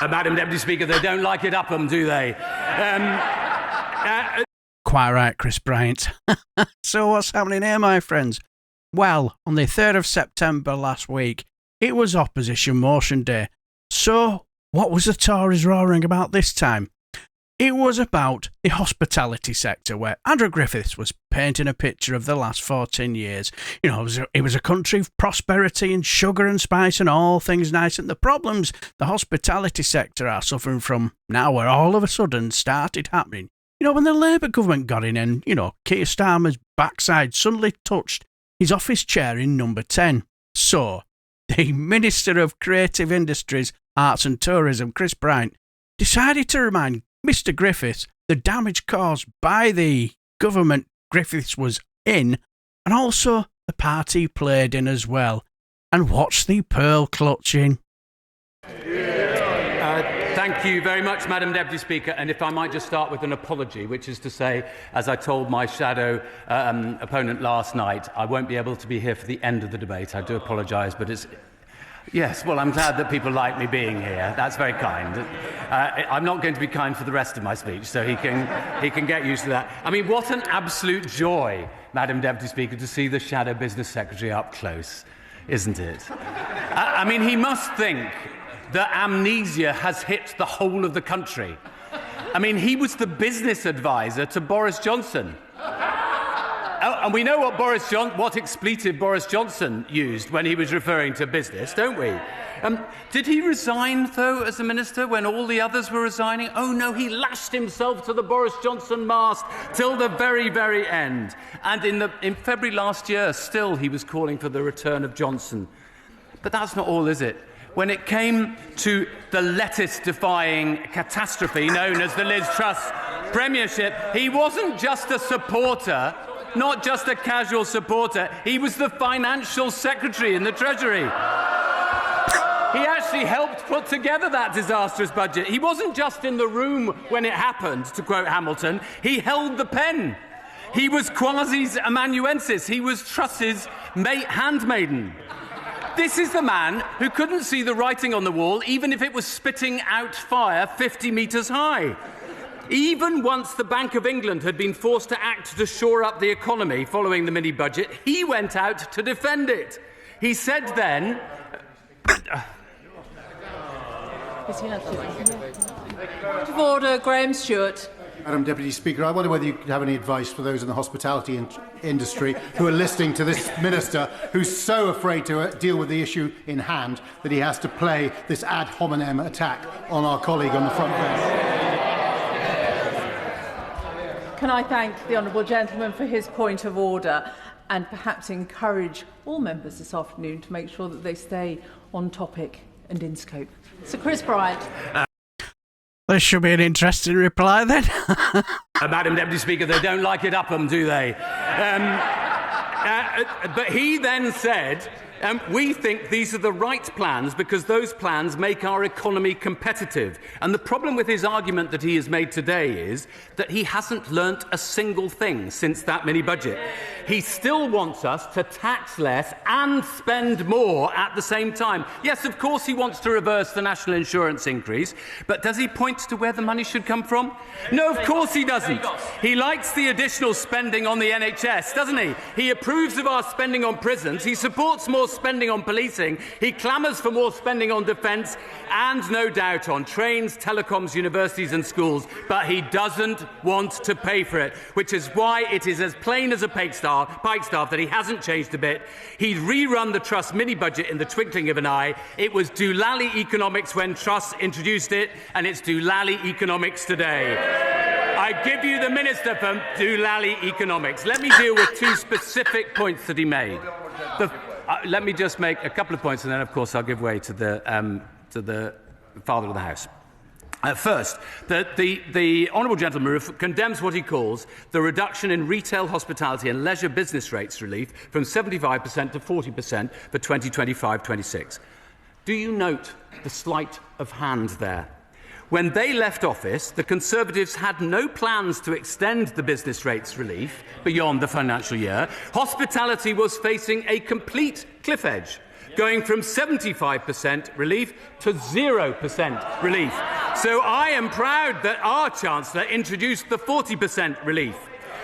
Madam Deputy Speaker, they don't like it up 'em, do they? Quite right, Chris Bryant. So what's happening here, my friends? Well, on the 3rd of September last week, it was Opposition Motion Day. So what was the Tories roaring about this time? It was about the hospitality sector, where Andrew Griffiths was painting a picture of the last 14 years. You know, it was a country of prosperity and sugar and spice and all things nice. And the problems the hospitality sector are suffering from now were all of a sudden started happening. You know, when the Labour government got in and, you know, Keir Starmer's backside suddenly touched his office chair in number 10. So, the Minister of Creative Industries, Arts and Tourism, Chris Bryant, decided to remind Mr. Griffiths the damage caused by the government Griffiths was in, and also the part he played in as well. And watch the pearl clutching. Thank you very much, Madam Deputy Speaker. And if I might just start with an apology, which is to say, as I told my shadow opponent last night, I won't be able to be here for the end of the debate. I do apologise, but it's... Yes, well, I'm glad that people like me being here. That's very kind. I'm not going to be kind for the rest of my speech, so he can get used to that. I mean, what an absolute joy, Madam Deputy Speaker, to see the Shadow Business Secretary up close, isn't it? I mean, he must think that amnesia has hit the whole of the country. I mean, he was the business advisor to Boris Johnson. And we know what expletive Boris Johnson used when he was referring to business, don't we? Did he resign, though, as a minister when all the others were resigning? Oh, no, he lashed himself to the Boris Johnson mast till the very, very end. And in February last year, still he was calling for the return of Johnson. But that's not all, is it? When it came to the lettuce-defying catastrophe known as the Liz Truss premiership, he wasn't just a supporter, not just a casual supporter, he was the financial secretary in the Treasury. He actually helped put together that disastrous budget. He wasn't just in the room when it happened, to quote Hamilton, he held the pen. He was quasi's amanuensis, he was Truss's handmaiden. This is the man who couldn't see the writing on the wall, even if it was spitting out fire 50 metres high. Even once the Bank of England had been forced to act to shore up the economy following the mini-budget, he went out to defend it. He said then... Point of order, Graham Stewart. Madam Deputy Speaker, I wonder whether you could have any advice for those in the hospitality industry who are listening to this minister who's so afraid to deal with the issue in hand that he has to play this ad hominem attack on our colleague on the front bench. Can I thank the honourable gentleman for his point of order and perhaps encourage all members this afternoon to make sure that they stay on topic and in scope. Sir Chris Bryant. This should be an interesting reply then. Madam Deputy Speaker, they don't like it up 'em, do they? But he then said, we think these are the right plans because those plans make our economy competitive. And the problem with his argument that he has made today is that he hasn't learnt a single thing since that mini-budget. He still wants us to tax less and spend more at the same time. Yes, of course he wants to reverse the national insurance increase, but does he point to where the money should come from? No, of course he doesn't. He likes the additional spending on the NHS, doesn't he? He approves of our spending on prisons, he supports more spending on policing, he clamours for more spending on defence and no doubt on trains, telecoms, universities and schools, but he doesn't want to pay for it, which is why it is as plain as a pikestaff that he hasn't changed a bit. He'd rerun the Truss mini-budget in the twinkling of an eye. It was doolally economics when Truss introduced it, and it's doolally economics today. I give you the Minister for doolally economics. Let me deal with two specific points that he made. Let me just make a couple of points, and then, of course, I'll give way to the Father of the House. First, the honourable gentleman condemns what he calls the reduction in retail, hospitality and leisure business rates relief from 75% to 40% for 2025-26. Do you note the sleight of hand there? When they left office, the Conservatives had no plans to extend the business rates relief beyond the financial year. Hospitality was facing a complete cliff edge. going from 75% relief to 0% relief. So I am proud that our Chancellor introduced the 40% relief.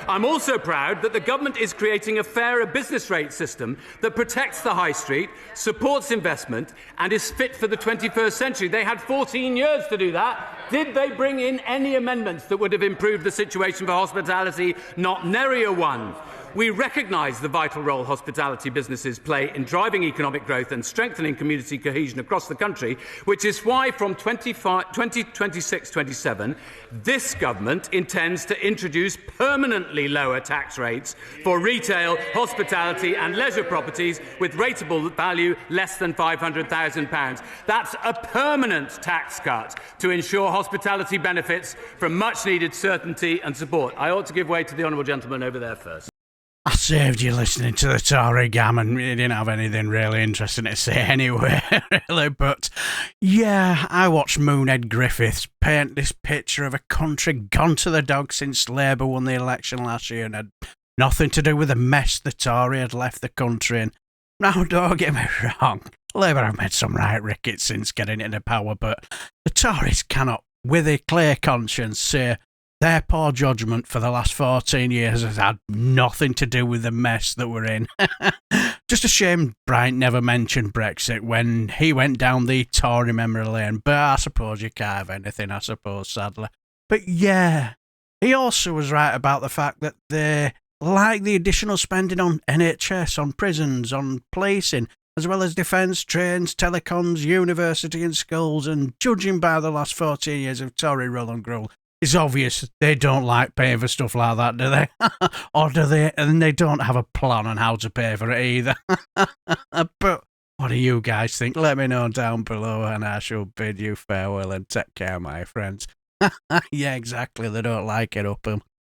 I'm also proud that the government is creating a fairer business rate system that protects the high street, supports investment and is fit for the 21st century. They had 14 years to do that. Did they bring in any amendments that would have improved the situation for hospitality? Not nary a one. We recognise the vital role hospitality businesses play in driving economic growth and strengthening community cohesion across the country, which is why from 2026-27 this government intends to introduce permanently lower tax rates for retail, hospitality and leisure properties with rateable value less than £500,000. That's a permanent tax cut to ensure hospitality benefits from much-needed certainty and support. I ought to give way to the honourable gentleman over there first. I saved you listening to the Tory gammon. You didn't have anything really interesting to say anyway, really. But yeah, I watched Moonhead Griffiths paint this picture of a country gone to the dogs since Labour won the election last year and had nothing to do with the mess the Tory had left the country in. Now, don't get me wrong, Labour have made some right rickets since getting into power, but the Tories cannot, with a clear conscience, say their poor judgment for the last 14 years has had nothing to do with the mess that we're in. Just a shame Bryant never mentioned Brexit when he went down the Tory memory lane, but I suppose you can't have anything, I suppose, sadly. But yeah, he also was right about the fact that they like the additional spending on NHS, on prisons, on policing, as well as defence, trains, telecoms, university and schools, and judging by the last 14 years of Tory rule and rule, it's obvious they don't like paying for stuff like that, do they? Or do they? And they don't have a plan on how to pay for it either. But what do you guys think? Let me know down below and I shall bid you farewell and take care, my friends. Yeah, exactly. They don't like it up 'em.